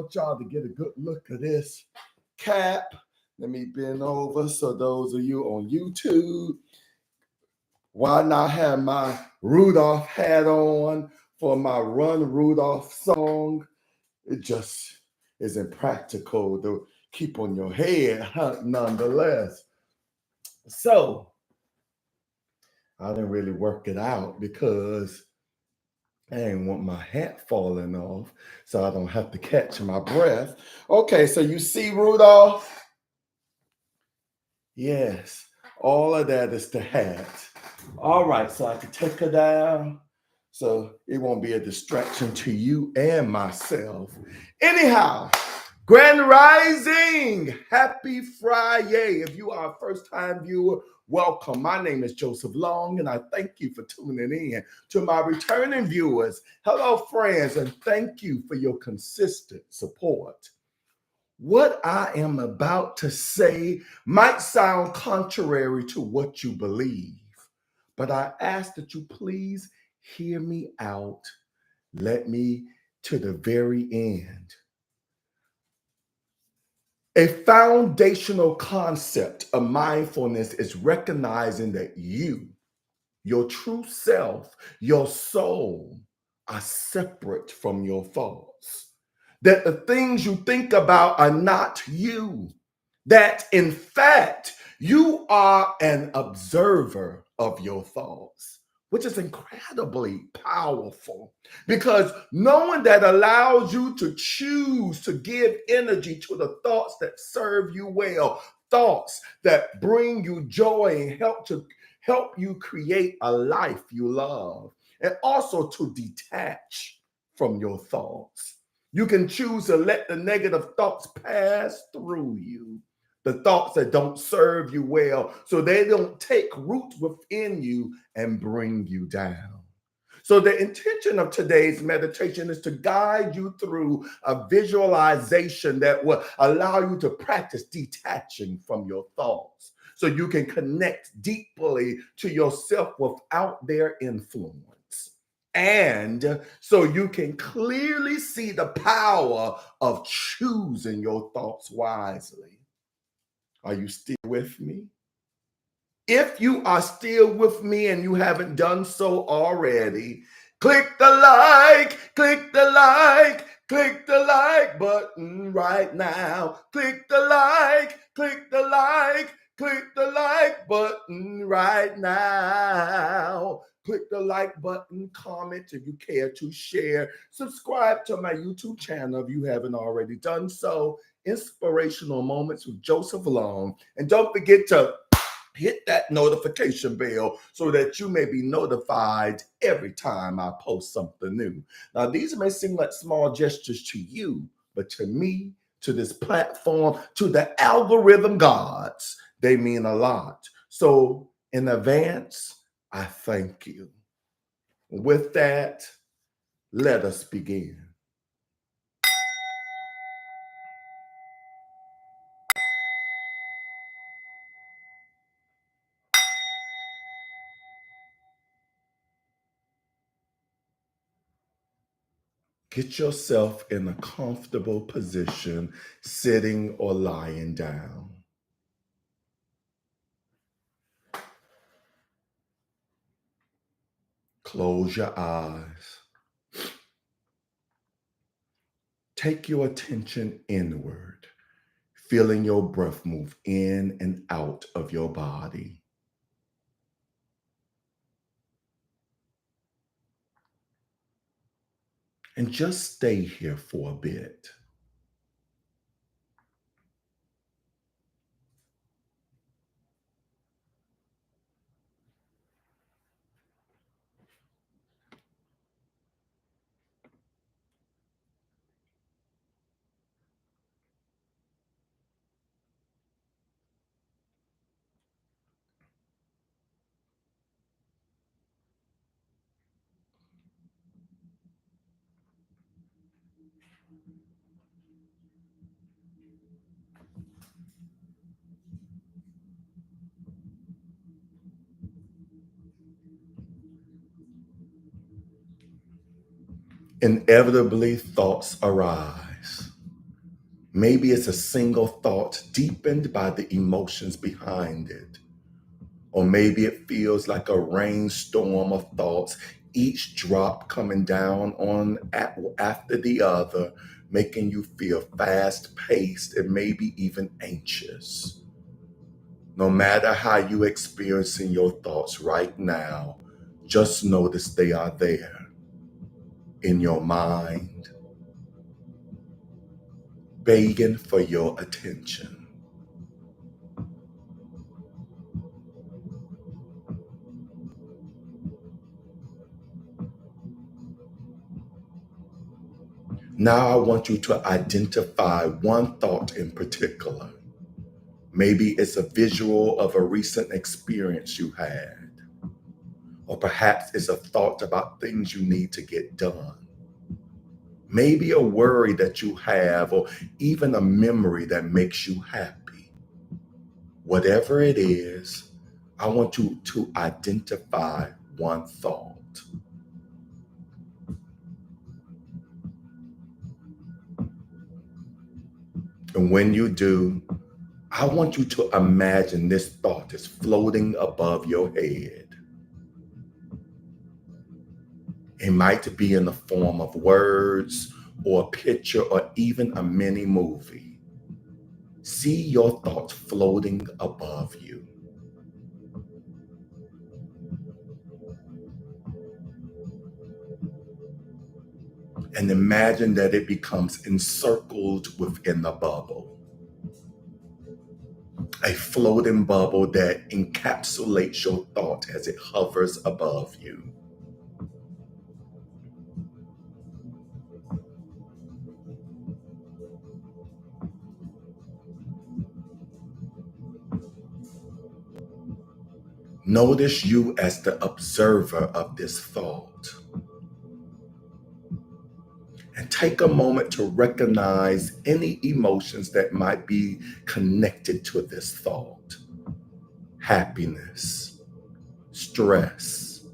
want y'all to get a good look at this cap. Let me bend over so those of you on YouTube, why not have my Rudolph hat on for my Run Rudolph song? It just isn't practical to keep on your head, nonetheless. So I didn't really work it out because I didn't want my hat falling off so I don't have to catch my breath. Okay, so you see Rudolph? Yes, all of that is the hat. All right, so I can take her down so it won't be a distraction to you and myself. Anyhow, Grand Rising, happy Friday. If you are a first-time viewer, welcome. My name is Joseph Long, and I thank you for tuning in. To my returning viewers, hello, friends, and thank you for your consistent support. What I am about to say might sound contrary to what you believe, but I ask that you please hear me out. Let me to the very end. A foundational concept of mindfulness is recognizing that you, your true self, your soul, are separate from your thoughts. That the things you think about are not you. That in fact, you are an observer of your thoughts, which is incredibly powerful because knowing that allows you to choose to give energy to the thoughts that serve you well, thoughts that bring you joy and help you create a life you love, and also to detach from your thoughts. You can choose to let the negative thoughts pass through you, the thoughts that don't serve you well, so they don't take root within you and bring you down. So the intention of today's meditation is to guide you through a visualization that will allow you to practice detaching from your thoughts so you can connect deeply to yourself without their influence. And so you can clearly see the power of choosing your thoughts wisely. Are you still with me? If you are still with me and you haven't done so already, click the like, click the like, click the like button right now. Click the like, click the like, click the like button right now. Click the like button, comment if you care to share. Subscribe to my YouTube channel if you haven't already done so. Inspirational Moments with Joseph Long. And don't forget to hit that notification bell so that you may be notified every time I post something new. Now, these may seem like small gestures to you, but to me, to this platform, to the algorithm gods, they mean a lot. So in advance, I thank you. With that, let us begin. Get yourself in a comfortable position, sitting or lying down. Close your eyes. Take your attention inward, feeling your breath move in and out of your body. And just stay here for a bit. Inevitably, thoughts arise. Maybe it's a single thought deepened by the emotions behind it. Or maybe it feels like a rainstorm of thoughts, each drop coming down after the other, making you feel fast paced and maybe even anxious. No matter how you experiencing your thoughts right now, just notice they are there in your mind, begging for your attention. Now I want you to identify one thought in particular. Maybe it's a visual of a recent experience you had, or perhaps it's a thought about things you need to get done. Maybe a worry that you have, or even a memory that makes you happy. Whatever it is, I want you to identify one thought. And when you do, I want you to imagine this thought is floating above your head. It might be in the form of words or a picture or even a mini movie. See your thoughts floating above you and imagine that it becomes encircled within the bubble, a floating bubble that encapsulates your thought as it hovers above you. Notice you as the observer of this thought. And take a moment to recognize any emotions that might be connected to this thought: happiness, stress,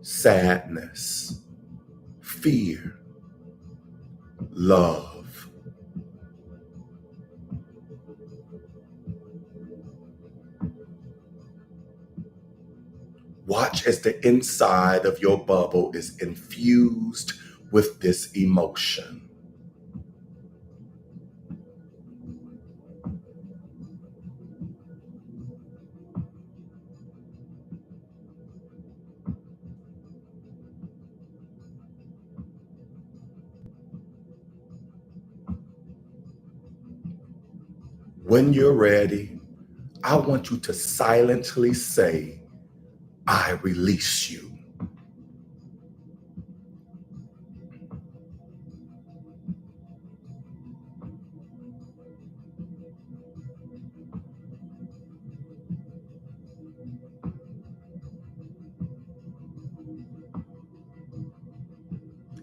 sadness, fear, love. Watch as the inside of your bubble is infused with this emotion. When you're ready, I want you to silently say, I release you.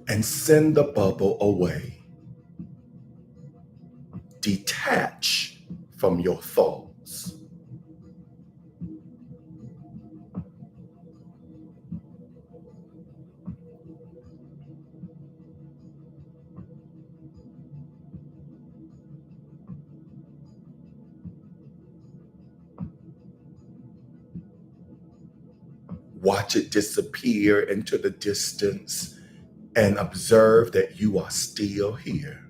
And send the bubble away. Detach from your thoughts. Watch it disappear into the distance and observe that you are still here.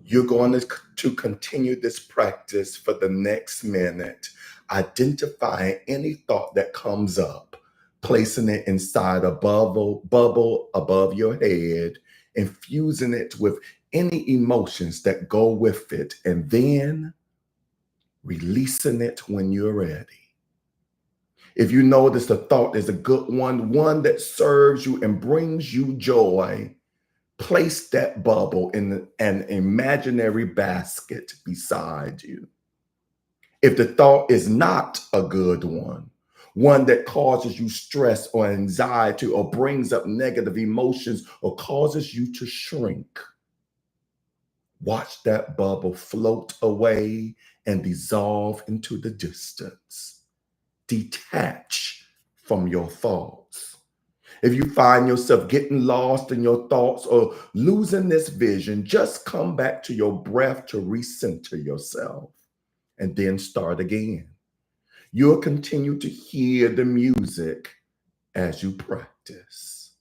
You're going to continue this practice for the next minute, identifying any thought that comes up, placing it inside a bubble above your head, infusing it with any emotions that go with it, and then releasing it when you're ready. If you notice the thought is a good one that serves you and brings you joy, place that bubble in an imaginary basket beside you. If the thought is not a good one, one that causes you stress or anxiety or brings up negative emotions or causes you to shrink. Watch that bubble float away and dissolve into the distance. Detach from your thoughts. If you find yourself getting lost in your thoughts or losing this vision, just come back to your breath to recenter yourself and then start again. You'll continue to hear the music as you practice.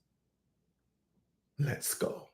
Let's go.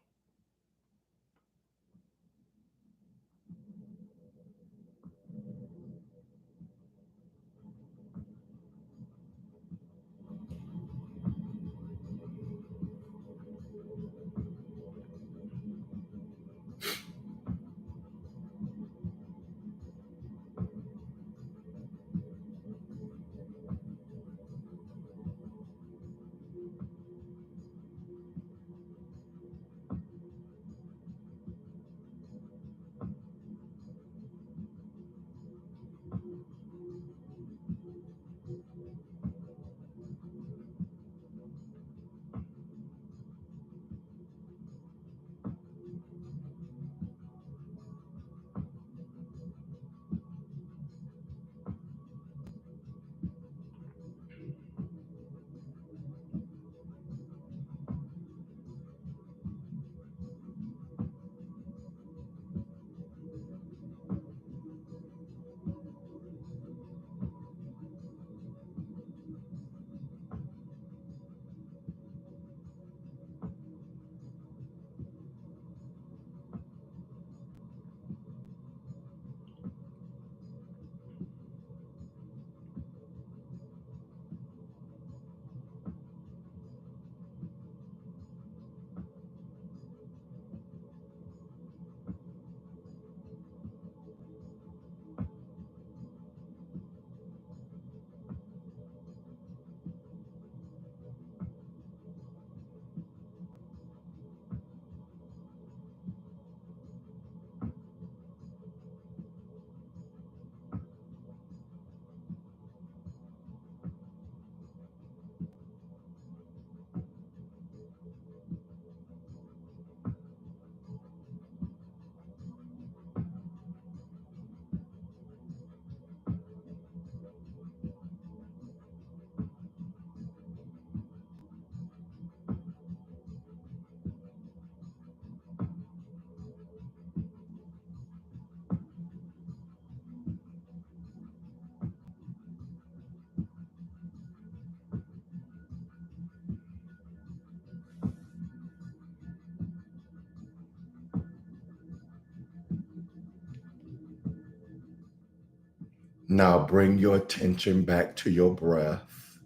Now bring your attention back to your breath,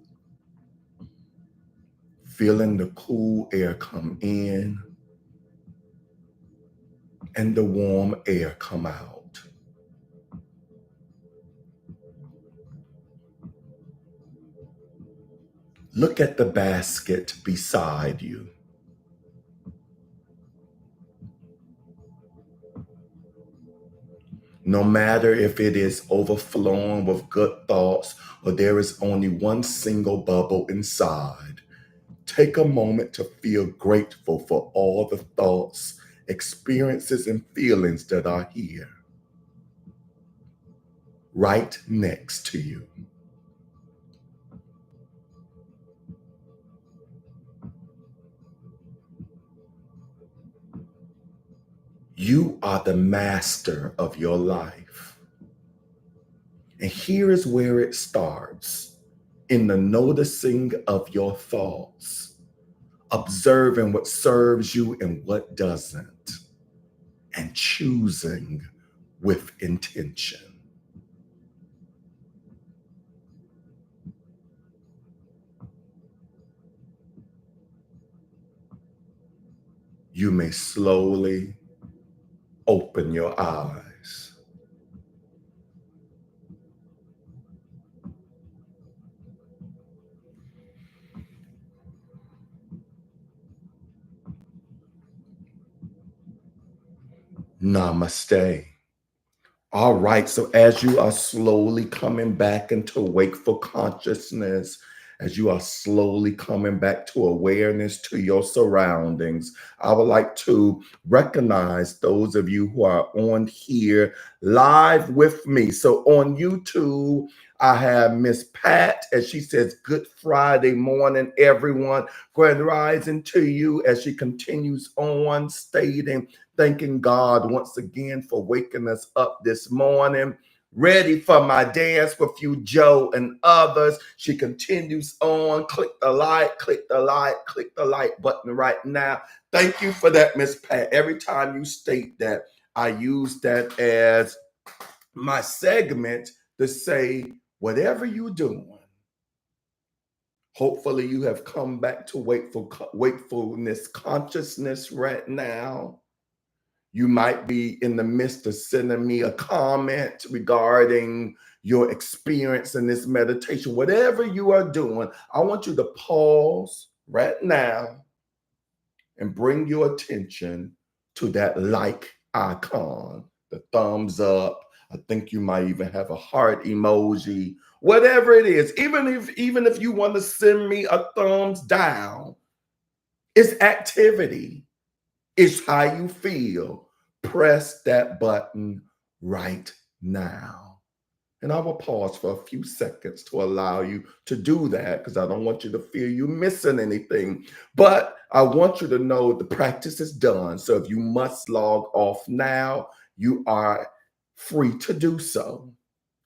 feeling the cool air come in and the warm air come out. Look at the basket beside you. No matter if it is overflowing with good thoughts or there is only one single bubble inside, take a moment to feel grateful for all the thoughts, experiences, and feelings that are here, right next to you. You are the master of your life. And here is where it starts in the noticing of your thoughts, observing what serves you and what doesn't, and choosing with intention. You may slowly open your eyes. Namaste. All right. So as you are slowly coming back into wakeful consciousness, as you are slowly coming back to awareness to your surroundings, I would like to recognize those of you who are on here live with me. So on YouTube, I have Miss Pat, as she says, Good Friday morning, everyone. Grand rising to you as she continues on stating, thanking God once again for waking us up this morning. Ready for my dance with you, Joe and others. She continues on. Click the like, click the like, click the like button right now. Thank you for that, Miss Pat. Every time you state that, I use that as my segment to say, whatever you're doing, hopefully you have come back to wakefulness consciousness right now. You might be in the midst of sending me a comment regarding your experience in this meditation. Whatever you are doing, I want you to pause right now and bring your attention to that like icon, the thumbs up. I think you might even have a heart emoji, whatever it is. Even if you want to send me a thumbs down, it's activity. It's how you feel. Press that button right now. And I will pause for a few seconds to allow you to do that because I don't want you to feel you're missing anything. But I want you to know the practice is done. So if you must log off now, you are free to do so.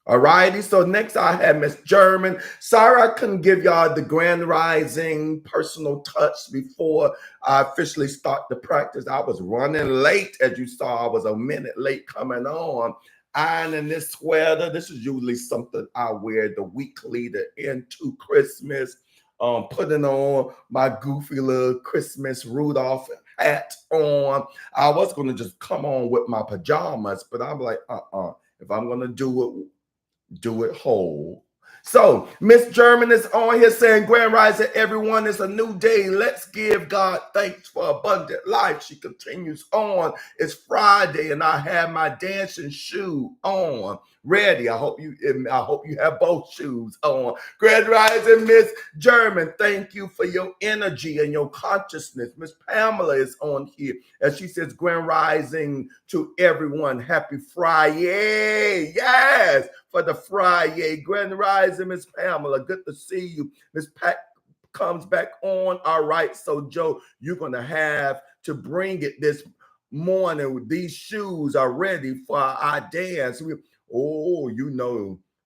All righty. So next I have Miss German. Sorry I couldn't give y'all the grand rising personal touch before I officially start the practice. I was running late. As you saw, I was a minute late coming on. Ironing this sweater. This is usually something I wear the week leading into Christmas. Putting on my goofy little Christmas Rudolph hat on. I was going to just come on with my pajamas, but I'm like, if I'm going to do it whole. So, Miss German is on here saying, Grand Rising, everyone, it's a new day. Let's give God thanks for abundant life. She continues on. It's Friday, and I have my dancing shoe on, ready. I hope you have both shoes on. Grand Rising, Miss German, thank you for your energy and your consciousness. Miss Pamela is on here, as she says, Grand Rising to everyone. Happy Friday. Yes, for the Friday. Grand Rising, Miss Pamela. Good to see you. Miss Pat comes back on. All right. So, Joe, you're going to have to bring it this morning. These shoes are ready for our dance.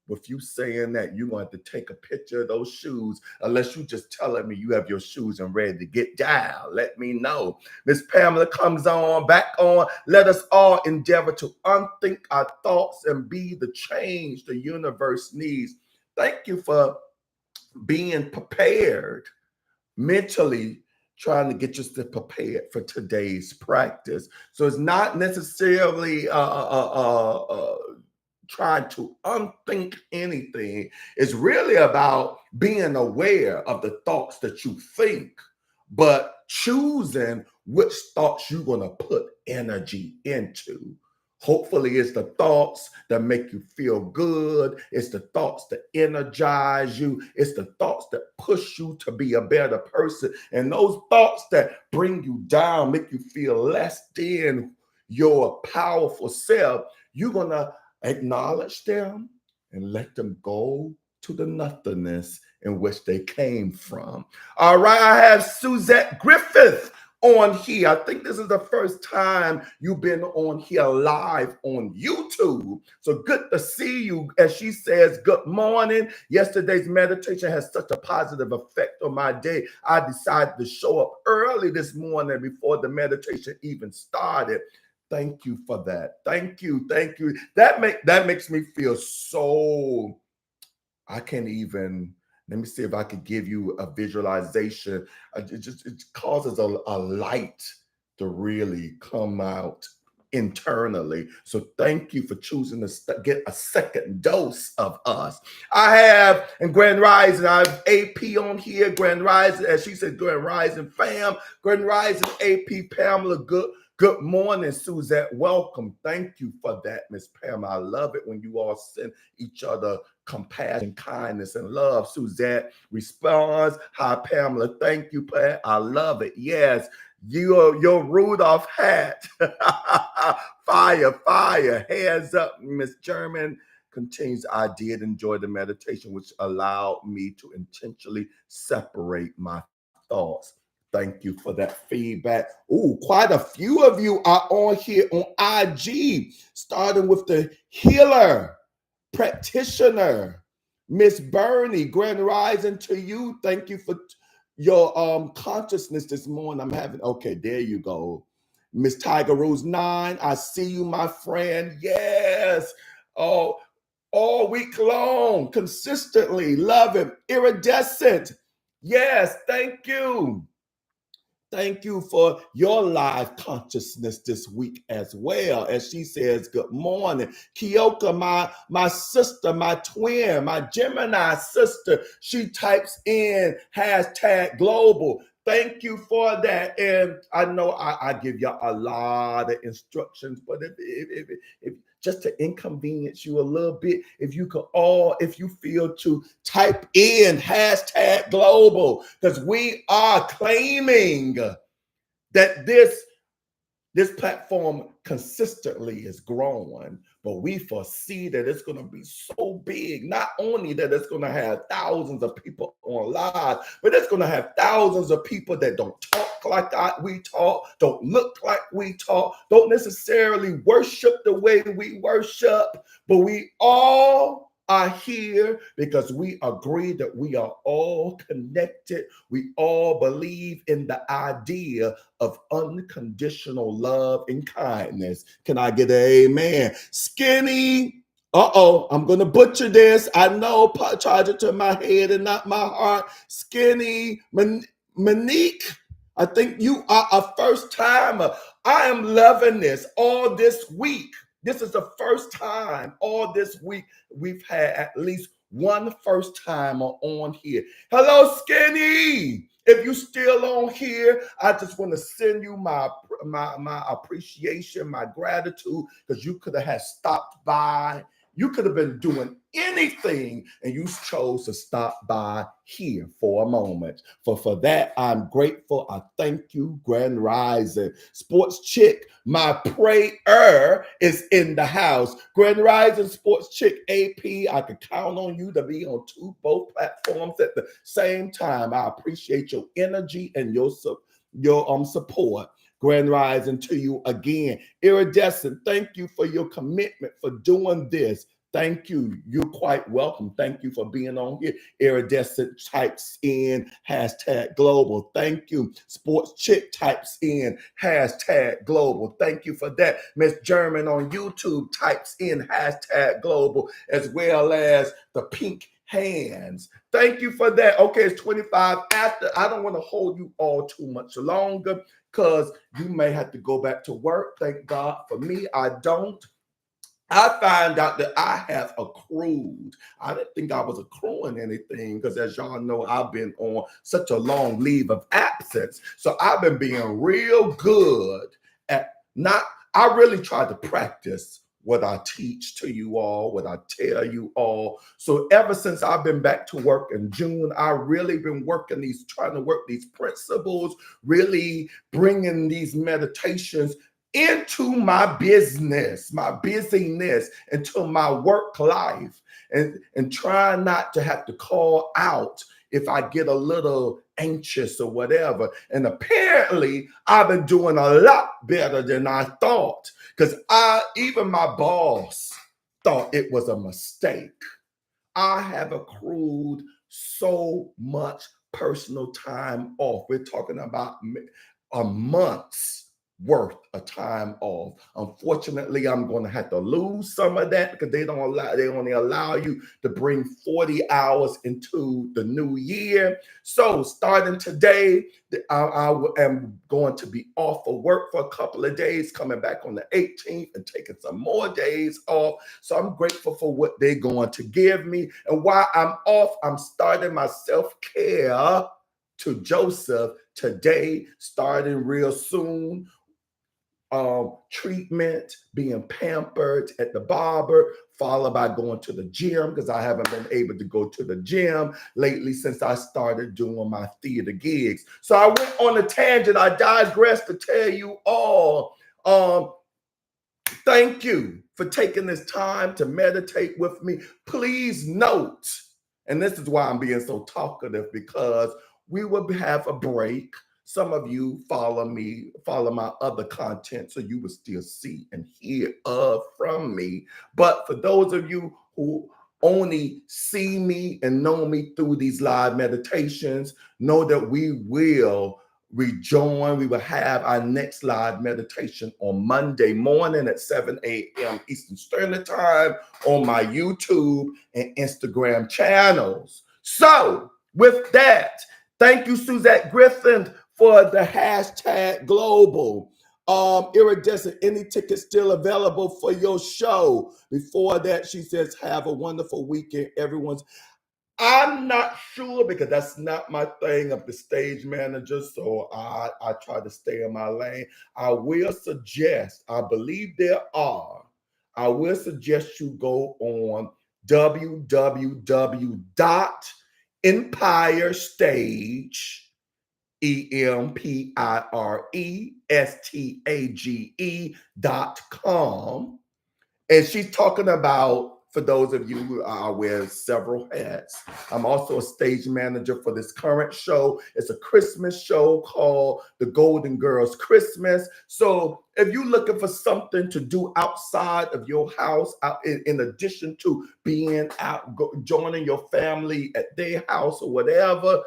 With you saying that, you're going to have to take a picture of those shoes, unless you just telling me you have your shoes and ready to get down. Let me know. Miss Pamela comes on, back on. Let us all endeavor to unthink our thoughts and be the change the universe needs. Thank you for being prepared mentally, trying to get yourself prepared for today's practice. So it's not necessarily trying to unthink anything. It's really about being aware of the thoughts that you think, but choosing which thoughts you're going to put energy into. Hopefully, it's the thoughts that make you feel good. It's the thoughts that energize you. It's the thoughts that push you to be a better person. And those thoughts that bring you down, make you feel less than your powerful self, you're going to acknowledge them and let them go to the nothingness in which they came from. All right, I have Suzette Griffith on here. I think this is the first time you've been on here live on YouTube. So good to see you. As she says, good morning. Yesterday's meditation has such a positive effect on my day. I decided to show up early this morning before the meditation even started. Thank you for that. Thank you. Thank you. That makes me feel so, I can't even, let me see if I could give you a visualization. It causes a light to really come out internally. So thank you for choosing to get a second dose of us. I have, and Grand Rising, I have AP on here, Grand Rising, as she said, Grand Rising fam, Grand Rising AP Pamela, good Good morning, Suzette. Welcome. Thank you for that, Miss Pam. I love it when you all send each other compassion, kindness, and love. Suzette responds. Hi, Pamela. Thank you, Pat. I love it. Yes, your Rudolph hat. Fire, fire. Hands up, Miss German. Continues, I did enjoy the meditation, which allowed me to intentionally separate my thoughts. Thank you for that feedback. Ooh, quite a few of you are on here on IG, starting with the healer, practitioner, Miss Bernie. Grand rising to you. Thank you for your consciousness this morning. I'm having, okay, there you go. Miss Tiger Rose 9, I see you, my friend. Yes. Oh, all week long, consistently, love him. Iridescent. Yes, thank you. Thank you for your live consciousness this week as well. As she says, good morning. Kyoka, my sister, my twin, my Gemini sister, she types in hashtag global. Thank you for that. And I know I give you a lot of instructions, but if just to inconvenience you a little bit, if you feel to type in hashtag global, because we are claiming that this platform consistently is growing, but we foresee that it's going to be so big. Not only that it's going to have thousands of people on live, but it's going to have thousands of people that don't talk like we talk, don't look like we talk, don't necessarily worship the way we worship, but we all are here because we agree that we are all connected. We all believe in the idea of unconditional love and kindness. Can I get an amen? Skinny. Uh-oh, I'm going to butcher this. I know, charge it to my head and not my heart. Skinny. Monique, I think you are a first timer. I am loving this all this week. This is the first time all this week we've had at least one first timer on here. Hello, Skinny. If you still on here, I just want to send you my appreciation, my gratitude, because you could have had stopped by. You could have been doing anything, and you chose to stop by here for a moment. For that, I'm grateful. I thank you, Grand Rising. Sports Chick, my prayer is in the house. Grand Rising Sports Chick AP, I can count on you to be on both platforms at the same time. I appreciate your energy and your support. Grand Rising to you again. Iridescent, thank you for your commitment for doing this. Thank you. You're quite welcome. Thank you for being on here. Iridescent types in hashtag global. Thank you. Sports Chick types in hashtag global. Thank you for that. Miss German on YouTube types in hashtag global, as well as the pink hands. Thank you for that. Okay, it's 25 after. I don't want to hold you all too much longer because you may have to go back to work. Thank God for me, I don't. I find out that I have accrued. I didn't think I was accruing anything because, as y'all know, I've been on such a long leave of absence. So I've been being real good at not, I really try to practice what I teach to you all, what I tell you all. So ever since I've been back to work in June, I've really been trying to work these principles, really bringing these meditations into my business, my busyness, into my work life, and try not to have to call out if I get a little anxious or whatever. And apparently I've been doing a lot better than I thought, because even my boss thought it was a mistake. I have accrued so much personal time off. We're talking about a month's worth of time off. Unfortunately, I'm going to have to lose some of that because they only allow you to bring 40 hours into the new year. So starting today, I am going to be off of work for a couple of days, coming back on the 18th and taking some more days off. So I'm grateful for what they're going to give me. And while I'm off, I'm starting my self-care to Joseph today, starting real soon. treatment, being pampered at the barber, followed by going to the gym because I haven't been able to go to the gym lately since I started doing my theater gigs. So I went on a tangent. I digressed to tell you all. Thank you for taking this time to meditate with me. Please note, and this is why I'm being so talkative, because we will have a break. Some of you follow me, follow my other content, so you will still see and hear from me. But for those of you who only see me and know me through these live meditations, know that we will rejoin. We will have our next live meditation on Monday morning at 7 a.m. Eastern Standard Time on my YouTube and Instagram channels. So with that, thank you, Suzette Griffin, for the hashtag global. Iridescent, any tickets still available for your show? Before that, she says, have a wonderful weekend, everyone's. I'm not sure because that's not my thing of the stage manager. So I try to stay in my lane. I will suggest, I believe there are, I will suggest you go on www.empirestage, EMPIRESTAGE.com. And she's talking about, for those of you who wear several hats, I'm also a stage manager for this current show. It's a Christmas show called The Golden Girls Christmas. So if you're looking for something to do outside of your house, in addition to being out, joining your family at their house or whatever,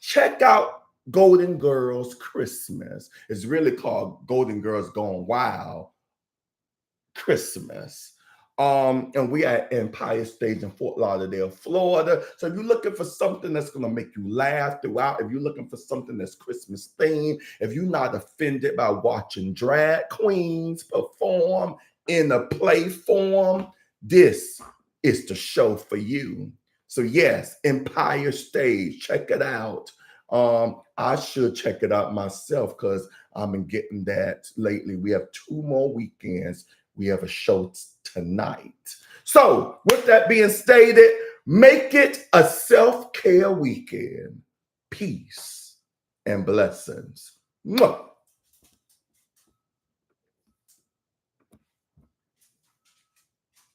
check out Golden Girls Christmas. It's really called Golden Girls Gone Wild Christmas. And we are at Empire Stage in Fort Lauderdale, Florida. So if you're looking for something that's going to make you laugh throughout, if you're looking for something that's Christmas themed, if you're not offended by watching drag queens perform in a play form, this is the show for you. So yes, Empire Stage, check it out. I should check it out myself because I've been getting that lately. We have 2 more weekends. We have a show tonight. So with that being stated, make it a self-care weekend. Peace and blessings. Mwah.